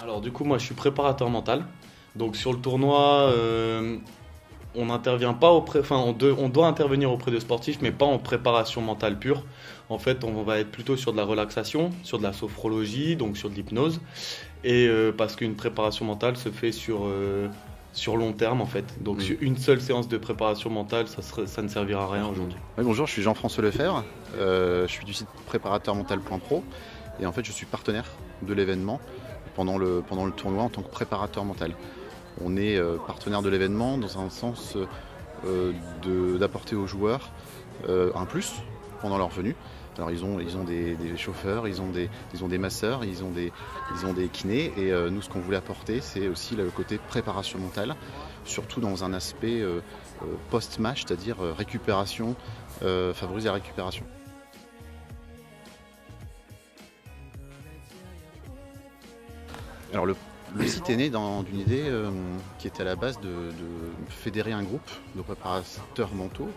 Alors du coup, moi je suis préparateur mental. Donc sur le tournoi, on n'intervient pas on doit intervenir auprès de sportifs, mais pas en préparation mentale pure. En fait, on va être plutôt sur de la relaxation, sur de la sophrologie, donc sur de l'hypnose. Et parce qu'une préparation mentale se fait sur long terme en fait. Donc sur une seule séance de préparation mentale, ça ne servira à rien aujourd'hui. Oui, bonjour, je suis Jean-François Lefebvre, je suis du site préparateurmental.pro et en fait je suis partenaire de l'événement pendant le tournoi en tant que préparateur mental. On est partenaire de l'événement dans un sens d'apporter aux joueurs un plus pendant leur venue. Alors ils ont des chauffeurs, ils ont des masseurs, ils ont des kinés et nous ce qu'on voulait apporter c'est aussi le côté préparation mentale, surtout dans un aspect post-match, c'est-à-dire récupération, favoriser la récupération. Alors le site est né d'une idée qui était à la base de fédérer un groupe de préparateurs mentaux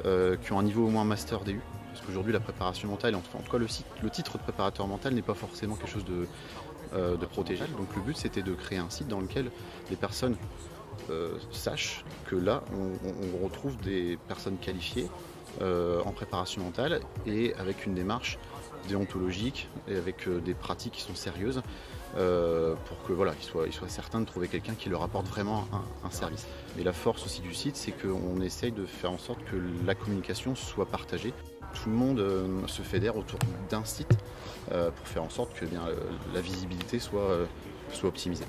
qui ont un niveau au moins master DU. Parce qu'aujourd'hui la préparation mentale, en tout cas le titre de préparateur mental n'est pas forcément quelque chose de protégé. Donc le but c'était de créer un site dans lequel les personnes sachent que là on retrouve des personnes qualifiées en préparation mentale et avec une démarche déontologique et avec des pratiques qui sont sérieuses pour que voilà, ils soient certains de trouver quelqu'un qui leur apporte vraiment un service. Et la force aussi du site, c'est qu'on essaye de faire en sorte que la communication soit partagée. Tout le monde se fédère autour d'un site pour faire en sorte que la visibilité soit optimisée.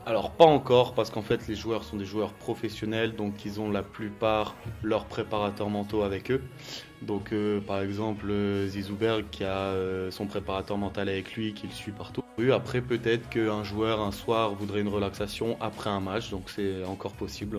Alors pas encore, parce qu'en fait les joueurs sont des joueurs professionnels, donc ils ont la plupart leurs préparateurs mentaux avec eux. Donc par exemple Zizouberg qui a son préparateur mental avec lui, qui le suit partout. Après peut-être qu'un joueur un soir voudrait une relaxation après un match, donc c'est encore possible.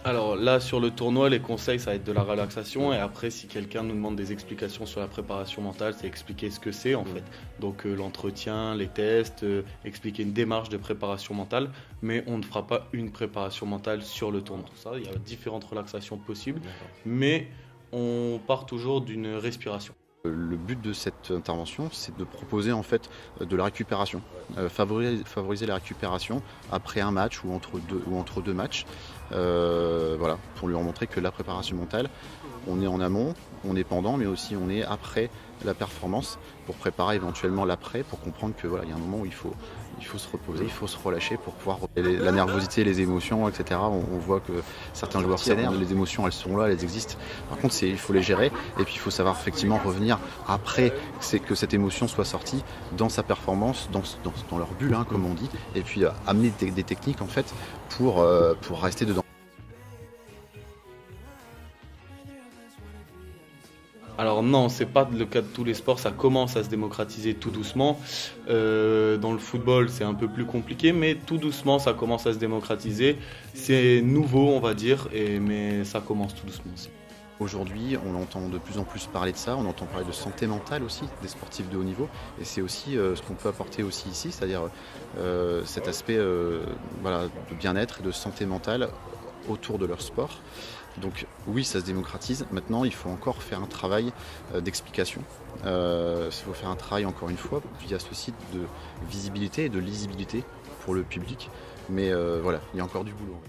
Alors là sur le tournoi, les conseils ça va être de la relaxation et après si quelqu'un nous demande des explications sur la préparation mentale, c'est expliquer ce que c'est en fait. Donc l'entretien, les tests, expliquer une démarche de préparation mentale, mais on ne fera pas une préparation mentale sur le tournoi. Ça, il y a différentes relaxations possibles, mais on part toujours d'une respiration. Le but de cette intervention, c'est de proposer en fait de la récupération, favoriser la récupération après un match ou entre deux matchs, voilà, pour lui montrer que la préparation mentale, on est en amont, on est pendant, mais aussi on est après la performance pour préparer éventuellement l'après, pour comprendre que voilà, il y a un moment où il faut se reposer, il faut se relâcher pour pouvoir la nervosité, les émotions, etc. On voit que certains joueurs s'énervent, les émotions elles sont là, elles existent. Par contre, il faut les gérer et puis il faut savoir effectivement revenir après que cette émotion soit sortie dans sa performance, dans leur bulle, hein, comme on dit, et puis amener des techniques en fait pour rester dedans. Alors non, c'est pas le cas de tous les sports, ça commence à se démocratiser tout doucement. Dans le football, c'est un peu plus compliqué, mais tout doucement, ça commence à se démocratiser. C'est nouveau, on va dire, mais ça commence tout doucement aussi. Aujourd'hui, on entend de plus en plus parler de ça, on entend parler de santé mentale aussi, des sportifs de haut niveau, et c'est aussi ce qu'on peut apporter aussi ici, c'est-à-dire cet aspect voilà, de bien-être et de santé mentale autour de leur sport. Donc oui, ça se démocratise. Maintenant, il faut encore faire un travail d'explication. Il faut faire un travail, encore une fois, via ce site de visibilité et de lisibilité pour le public. Mais voilà, il y a encore du boulot.